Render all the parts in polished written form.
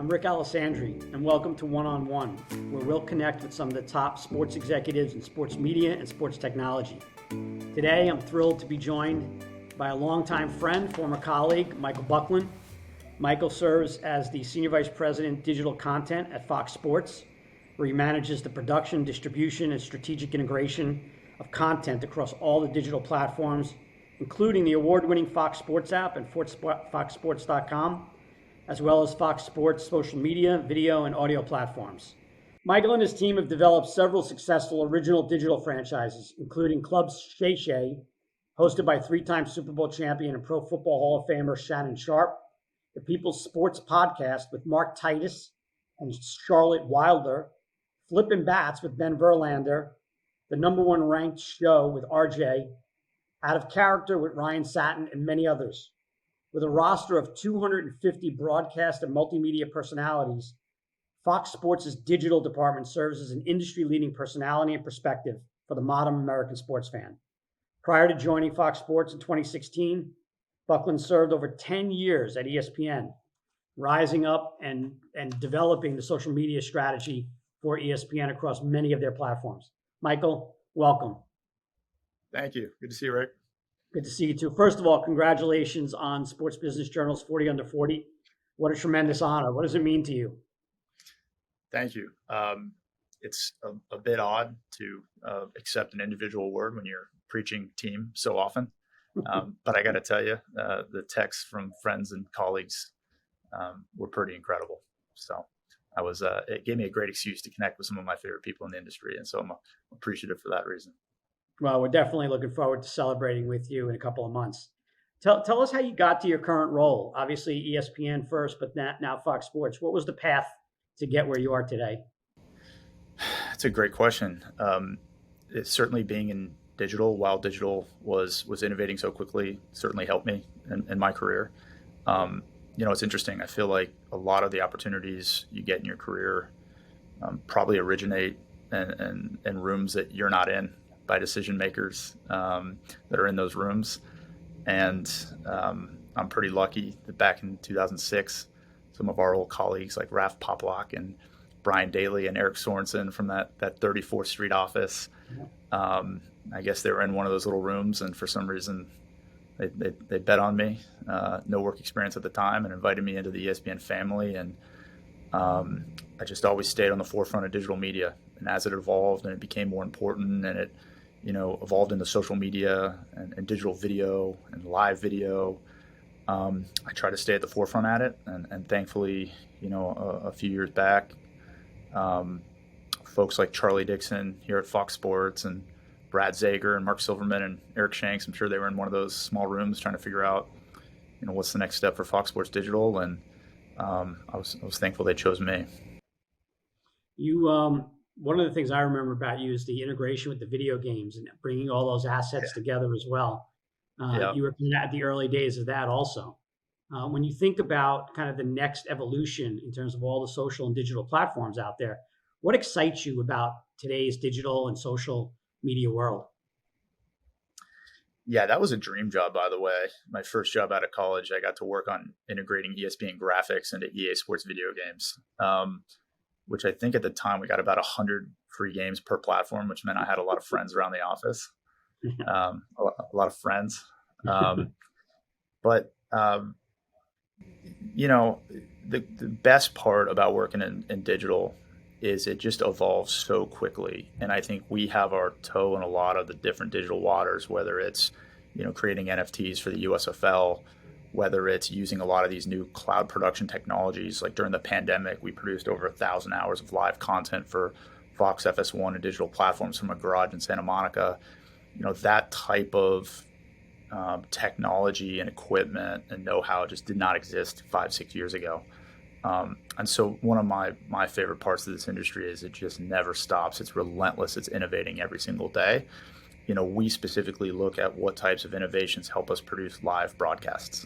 Rick Alessandri, and welcome to One on One, where we'll connect with some of the top sports executives in sports media and sports technology. Today, I'm thrilled to be joined by a longtime friend, former colleague, Michael Bucklin. Michael serves as the Senior Vice President Digital Content at Fox Sports, where he manages the production, distribution, and strategic integration of content across all the digital platforms, including the award-winning Fox Sports app and foxsports.com, as well as Fox Sports social media, video, and audio platforms. Michael and his team have developed several successful original digital franchises, including Club Shay Shay, hosted by three-time Super Bowl champion and Pro Football Hall of Famer Shannon Sharpe, the People's Sports Podcast with Mark Titus and Charlotte Wilder, Flippin' Bats with Ben Verlander, the number one ranked show with RJ, Out of Character with Ryan Satin, and many others. With a roster of 250 broadcast and multimedia personalities, Fox Sports' digital department serves as an industry-leading personality and perspective for the modern American sports fan. Prior to joining Fox Sports in 2016, Bucklin served over 10 years at ESPN, rising up and developing the social media strategy for ESPN across many of their platforms. Michael, welcome. Thank you. Good to see you, Rick. Good to see you too. First of all, congratulations on Sports Business Journal's 40 Under 40. What a tremendous honor. What does it mean to you? Thank you. It's a bit odd to accept an individual award when you're preaching team so often. But I got to tell you, the texts from friends and colleagues were pretty incredible. So it gave me a great excuse to connect with some of my favorite people in the industry. And so I'm appreciative for that reason. Well, we're definitely looking forward to celebrating with you in a couple of months. Tell us how you got to your current role. Obviously ESPN first, but now Fox Sports. What was the path to get where you are today? That's a great question. It's certainly being in digital while digital was innovating so quickly certainly helped me in my career. It's interesting. I feel like a lot of the opportunities you get in your career probably originate in rooms that you're not in, by decision makers that are in those rooms. And I'm pretty lucky that back in 2006, some of our old colleagues like Raf Poplock and Brian Daly and Eric Sorensen from that 34th Street office, I guess they were in one of those little rooms, and for some reason they bet on me, no work experience at the time, and invited me into the ESPN family. And I just always stayed on the forefront of digital media. And as it evolved and it became more important, and it evolved into social media and digital video and live video, I try to stay at the forefront at it. And thankfully, a few years back, folks like Charlie Dixon here at Fox Sports and Brad Zager and Mark Silverman and Eric Shanks, I'm sure they were in one of those small rooms trying to figure out, what's the next step for Fox Sports Digital. And I was thankful they chose me. One of the things I remember about you is the integration with the video games and bringing all those assets together as well. You were at the early days of that also. When you think about kind of the next evolution in terms of all the social and digital platforms out there, what excites you about today's digital and social media world? Yeah, that was a dream job, by the way. My first job out of college, I got to work on integrating ESPN graphics into EA Sports video games. Which I think at the time we got about 100 free games per platform, which meant I had a lot of friends around the office, a lot of friends. But the best part about working in digital is it just evolves so quickly. And I think we have our toe in a lot of the different digital waters, whether it's, creating NFTs for the USFL, whether it's using a lot of these new cloud production technologies. Like during the pandemic, we produced over 1,000 hours of live content for Fox FS1 and digital platforms from a garage in Santa Monica. That type of technology and equipment and know-how just did not exist 5-6 years ago. And so one of my favorite parts of this industry is it just never stops. It's relentless. It's innovating every single day. We specifically look at what types of innovations help us produce live broadcasts.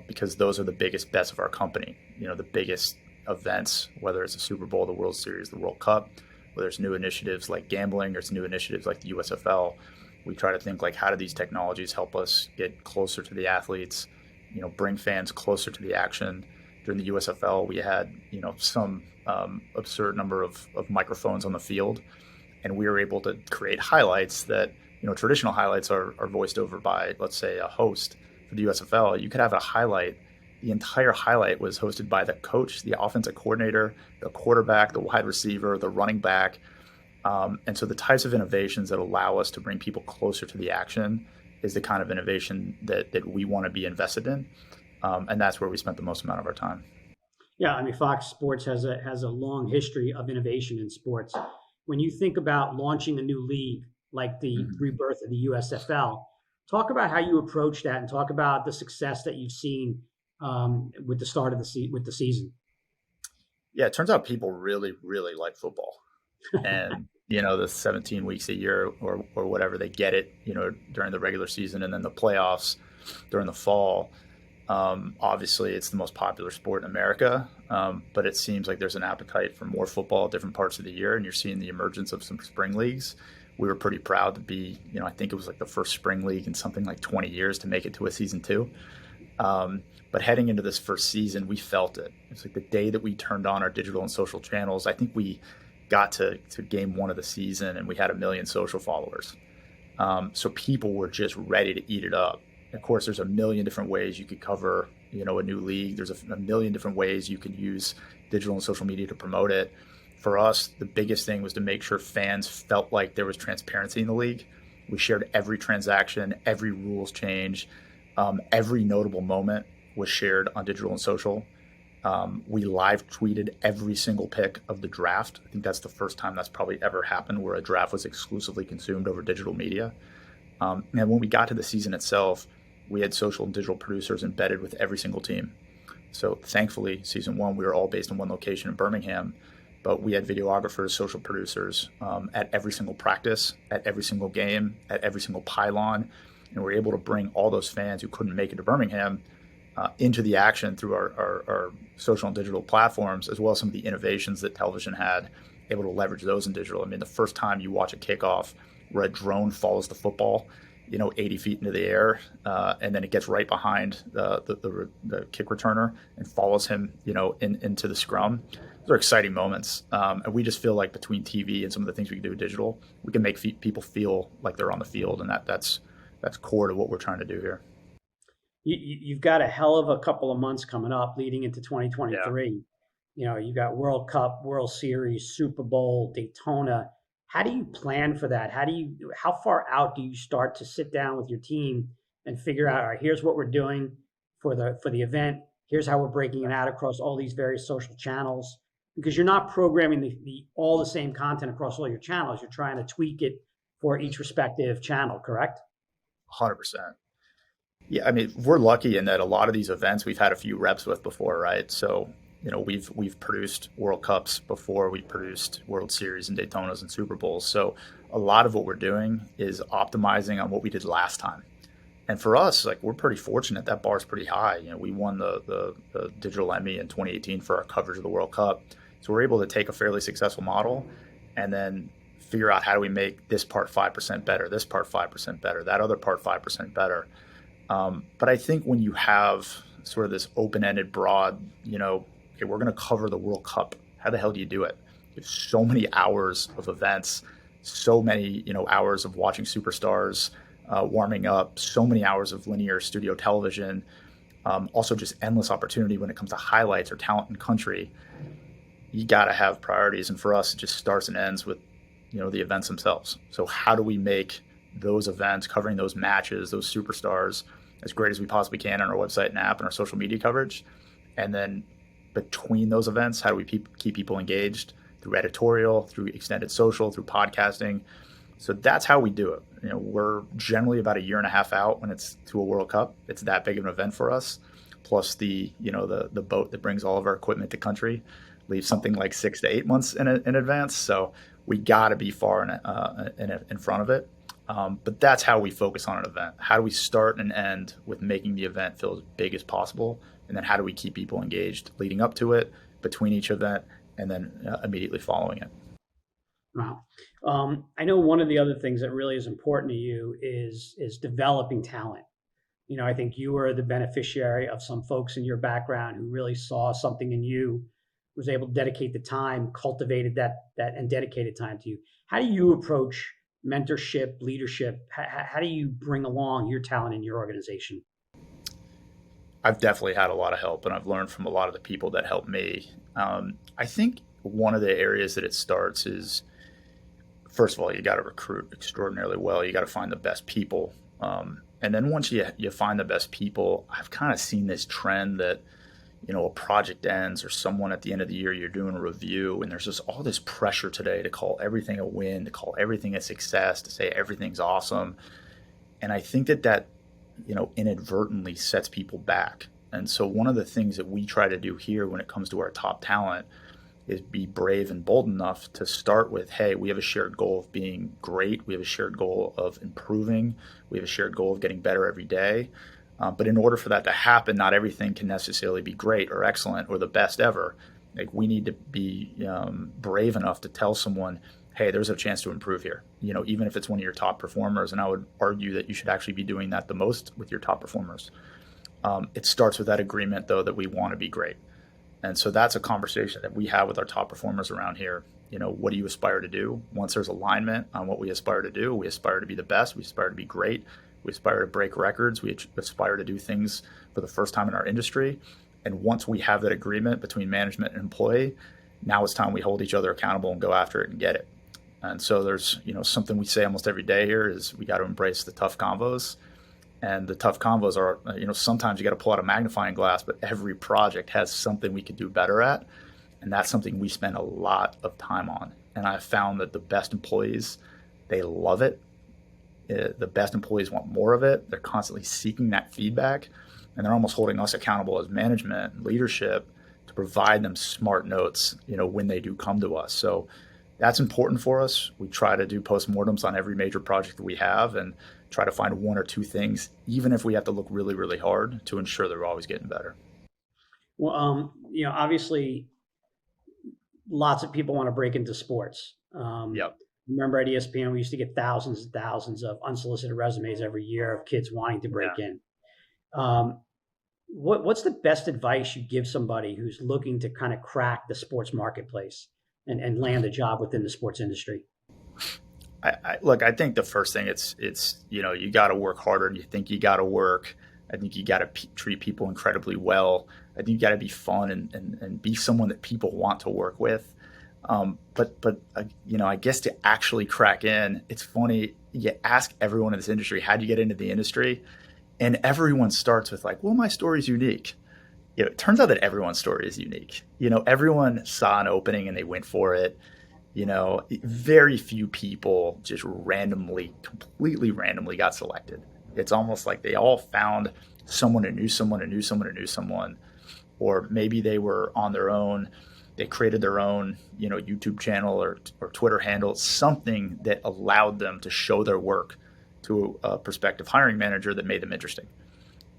Because those are the biggest bets of our company. The biggest events, whether it's the Super Bowl, the World Series, the World Cup, whether it's new initiatives like gambling or it's new initiatives like the USFL, we try to think like, how do these technologies help us get closer to the athletes, bring fans closer to the action, during the USFL, we had, some absurd number of microphones on the field, and we were able to create highlights that, traditional highlights are voiced over by, let's say, a host. For the USFL, you could have a highlight. The entire highlight was hosted by the coach, the offensive coordinator, the quarterback, the wide receiver, the running back. And so the types of innovations that allow us to bring people closer to the action is the kind of innovation that we want to be invested in. And that's where we spent the most amount of our time. Yeah, I mean, Fox Sports has a long history of innovation in sports. When you think about launching a new league like the Mhm. rebirth of the USFL, talk about how you approach that and talk about the success that you've seen with the start of with the season. Yeah, it turns out people really, really like football. And, the 17 weeks a year or whatever, they get it, during the regular season, and then the playoffs during the fall. Obviously, it's the most popular sport in America, but it seems like there's an appetite for more football at different parts of the year, and you're seeing the emergence of some spring leagues. We were pretty proud to be, I think it was like the first spring league in something like 20 years to make it to a season two. But heading into this first season, we felt it. It's like the day that we turned on our digital and social channels, I think we got to game one of the season and we had 1 million social followers. So people were just ready to eat it up. Of course, there's 1 million different ways you could cover, a new league. There's 1 million different ways you could use digital and social media to promote it. For us, the biggest thing was to make sure fans felt like there was transparency in the league. We shared every transaction, every rules change, every notable moment was shared on digital and social. We live tweeted every single pick of the draft. I think that's the first time that's probably ever happened where a draft was exclusively consumed over digital media. And when we got to the season itself, we had social and digital producers embedded with every single team. So thankfully, season one, we were all based in one location in Birmingham, but we had videographers, social producers at every single practice, at every single game, at every single pylon. And we're able to bring all those fans who couldn't make it to Birmingham into the action through our social and digital platforms, as well as some of the innovations that television had, able to leverage those in digital. I mean, the first time you watch a kickoff where a drone follows the football, 80 feet into the air, and then it gets right behind the kick returner and follows him, into the scrum. Those are exciting moments. And we just feel like between TV and some of the things we can do with digital, we can make people feel like they're on the field. And that's core to what we're trying to do here. You've got a hell of a couple of months coming up leading into Yeah. 2023. You got World Cup, World Series, Super Bowl, Daytona. How do you plan for that? How far out do you start to sit down with your team and figure out, all right, here's what we're doing for the event. Here's how we're breaking it out across all these various social channels, because you're not programming the all the same content across all your channels. You're trying to tweak it for each respective channel, correct? 100%. Yeah, I mean, we're lucky in that a lot of these events we've had a few reps with before, right? So, we've produced World Cups before, we've produced World Series and Daytonas and Super Bowls. So a lot of what we're doing is optimizing on what we did last time. And for us, like, we're pretty fortunate. That bar is pretty high. We won the Digital Emmy in 2018 for our coverage of the World Cup. So we're able to take a fairly successful model and then figure out how do we make this part 5% better, this part 5% better, that other part 5% better. But I think when you have sort of this open-ended, broad, okay, we're going to cover the World Cup. How the hell do you do it? There's so many hours of events, so many, hours of watching superstars warming up, so many hours of linear studio television. Also, just endless opportunity when it comes to highlights or talent in country. You got to have priorities, and for us, it just starts and ends with, the events themselves. So how do we make those events, covering those matches, those superstars, as great as we possibly can on our website and app and our social media coverage? And then between those events, how do we keep people engaged through editorial, through extended social, through podcasting? So that's how we do it. We're generally about 1.5 years out when it's to a World Cup. It's that big of an event for us. Plus the boat that brings all of our equipment to country leaves something like 6 to 8 months in advance. So we got to be far in front of it. But that's how we focus on an event. How do we start and end with making the event feel as big as possible? And then how do we keep people engaged leading up to it, between each event, and then immediately following it? Wow. I know one of the other things that really is important to you is developing talent. I think you were the beneficiary of some folks in your background who really saw something in you, was able to dedicate the time, cultivated that and dedicated time to you. How do you approach mentorship, leadership? How do you bring along your talent in your organization? I've definitely had a lot of help, and I've learned from a lot of the people that helped me. I think one of the areas that it starts is, first of all, you got to recruit extraordinarily well. You got to find the best people. And then once you find the best people, I've kind of seen this trend that, a project ends or someone at the end of the year, you're doing a review, and there's just all this pressure today to call everything a win, to call everything a success, to say everything's awesome. And I think that inadvertently sets people back. And so one of the things that we try to do here when it comes to our top talent is be brave and bold enough to start with, hey, we have a shared goal of being great. We have a shared goal of improving. We have a shared goal of getting better every day. But in order for that to happen, not everything can necessarily be great or excellent or the best ever. Like, we need to be brave enough to tell someone, hey, there's a chance to improve here. Even if it's one of your top performers, and I would argue that you should actually be doing that the most with your top performers. It starts with that agreement, though, that we want to be great. And so that's a conversation that we have with our top performers around here. What do you aspire to do? Once there's alignment on what we aspire to do, we aspire to be the best. We aspire to be great. We aspire to break records. We aspire to do things for the first time in our industry. And once we have that agreement between management and employee, now it's time we hold each other accountable and go after it and get it. And so there's, something we say almost every day here is we got to embrace the tough convos. And the tough convos are, sometimes you got to pull out a magnifying glass, but every project has something we could do better at. And that's something we spend a lot of time on. And I've found that the best employees, they love it. The best employees want more of it. They're constantly seeking that feedback. And they're almost holding us accountable as management and leadership to provide them smart notes, when they do come to us. So that's important for us. We try to do postmortems on every major project that we have and try to find one or two things, even if we have to look really, really hard, to ensure that we're always getting better. Well, obviously, lots of people want to break into sports. Yep. Remember at ESPN, we used to get thousands and thousands of unsolicited resumes every year of kids wanting to break in. What's the best advice you give somebody who's looking to kind of crack the sports marketplace and land a job within the sports industry? I think the first thing it's you got to work harder than you think you got to work. I think you got to treat people incredibly well. I think you got to be fun and be someone that people want to work with. But I guess to actually crack in, it's funny. You ask everyone in this industry, how'd you get into the industry? And everyone starts with like, well, my story's unique. It turns out that everyone's story is unique. Everyone saw an opening and they went for it. Very few people just completely randomly got selected. It's almost like they all found someone who knew someone who knew someone who knew someone, or maybe they were on their own. They created their own, YouTube channel or Twitter handle, something that allowed them to show their work to a prospective hiring manager that made them interesting.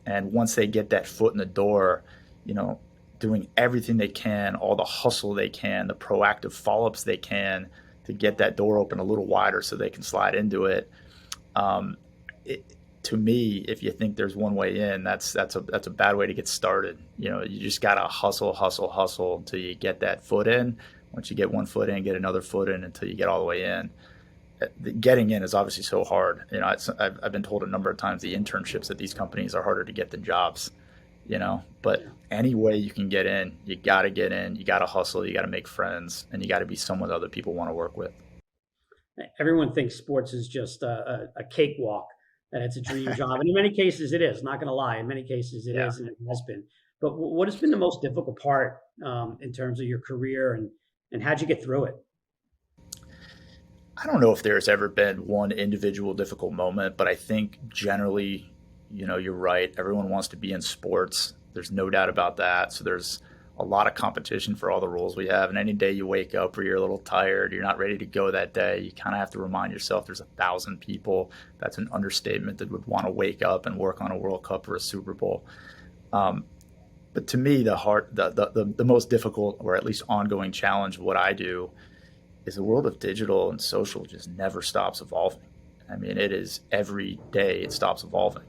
And once they get that foot in the door, doing everything they can, all the hustle they can, the proactive follow-ups they can to get that door open a little wider so they can slide into it. To me, if you think there's one way in, that's a bad way to get started. You just gotta hustle until you get that foot in. Once you get one foot in, get another foot in until you get all the way in. Getting in is obviously so hard. I've been told a number of times the internships at these companies are harder to get than jobs. But any way you can get in, you got to get in, you got to hustle, you got to make friends, and you got to be someone that other people want to work with. Everyone thinks sports is just a cakewalk, that it's a dream job. And in many cases it is, not going to lie. In many cases it is, and it has been. But what has been the most difficult part in terms of your career, and how'd you get through it? I don't know if there's ever been one individual difficult moment, but I think generally, you're right. Everyone wants to be in sports. There's no doubt about that. So there's a lot of competition for all the roles we have. And any day you wake up where you're a little tired, you're not ready to go that day, you kind of have to remind yourself there's 1,000 people. That's an understatement that would want to wake up and work on a World Cup or a Super Bowl. But to me, the most difficult, or at least ongoing challenge of what I do is the world of digital and social just never stops evolving. I mean, it is every day it stops evolving.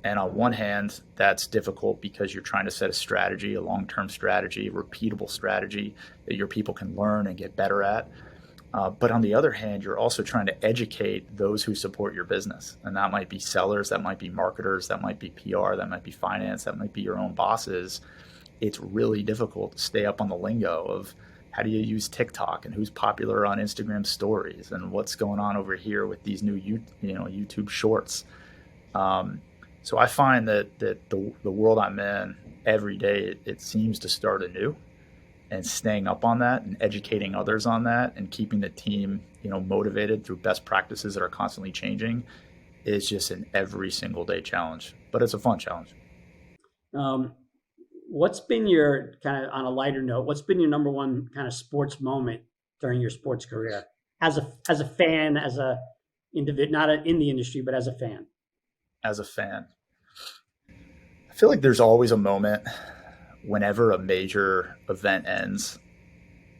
And on one hand, that's difficult because you're trying to set a strategy, a long-term strategy, a repeatable strategy that your people can learn and get better at. But on the other hand, you're also trying to educate those who support your business. And that might be sellers, that might be marketers, that might be PR, that might be finance, that might be your own bosses. It's really difficult to stay up on the lingo of how do you use TikTok and who's popular on Instagram stories and what's going on over here with these new YouTube shorts. So I find that the world I'm in every day, it seems to start anew, and staying up on that and educating others on that and keeping the team, motivated through best practices that are constantly changing is just an every single day challenge, but it's a fun challenge. What's been your, kind of on a lighter note, what's been your number one kind of sports moment during your sports career as a fan, as a individual, not in the industry, but as a fan? As a fan, I feel like there's always a moment whenever a major event ends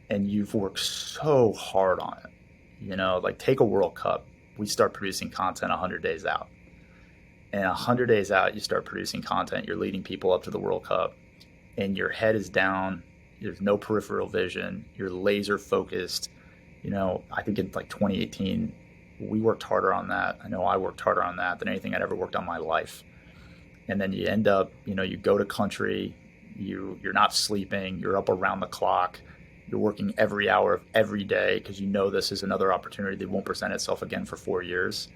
and you've worked so hard on it. Like take a World Cup. We start producing content 100 days out. And 100 days out, you start producing content. You're leading people up to the World Cup. And your head is down. There's no peripheral vision. You're laser focused. I think in like 2018, we worked harder on that. I know I worked harder on that than anything I'd ever worked on in my life. And then you end up, you go to country, you're not sleeping, you're up around the clock, you're working every hour of every day because this is another opportunity that won't present itself again for 4 years.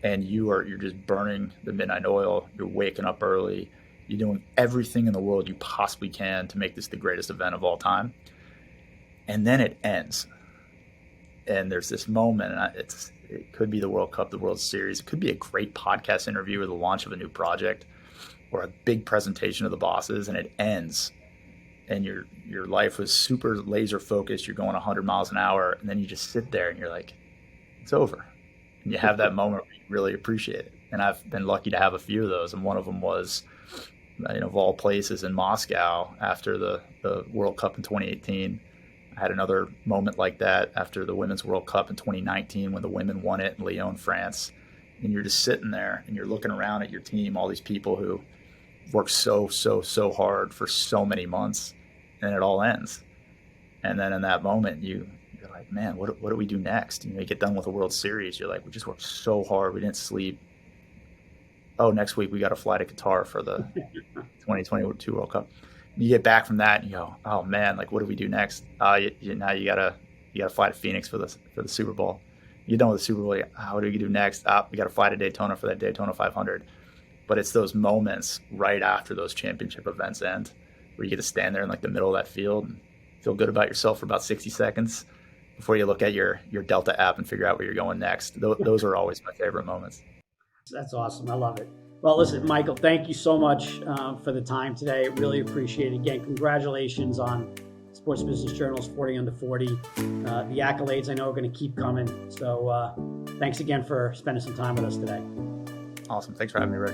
And you're just burning the midnight oil. You're waking up early. You're doing everything in the world you possibly can to make this the greatest event of all time. And then it ends. And there's this moment, and it could be the World Cup, the World Series. It could be a great podcast interview or the launch of a new project or a big presentation of the bosses, and it ends. And your life was super laser focused. You're going 100 miles an hour, and then you just sit there and you're like, it's over. And you have that moment where you really appreciate it. And I've been lucky to have a few of those. And one of them was, of all places, in Moscow after the World Cup in 2018. I had another moment like that after the Women's World Cup in 2019 when the women won it in Lyon, France. And you're just sitting there and you're looking around at your team, all these people who worked so hard for so many months, and it all ends. And then in that moment, you're like, man, what do we do next? You get done with the World Series. You're like, we just worked so hard. We didn't sleep. Oh, next week we got to fly to Qatar for the 2022 World Cup. You get back from that and you go, oh man, like what do we do next? Now you gotta fly to Phoenix for the Super Bowl. You're done with the Super Bowl. What do we do next? We got to fly to Daytona for that Daytona 500. But it's those moments right after those championship events end where you get to stand there in like the middle of that field and feel good about yourself for about 60 seconds before you look at your Delta app and figure out where you're going next. Those are always my favorite moments. That's awesome. I love it. Well, listen, Michael, thank you so much for the time today. Really appreciate it. Again, congratulations on Sports Business Journal's 40 Under 40. The accolades I know are going to keep coming. So thanks again for spending some time with us today. Awesome. Thanks for having me, Rick.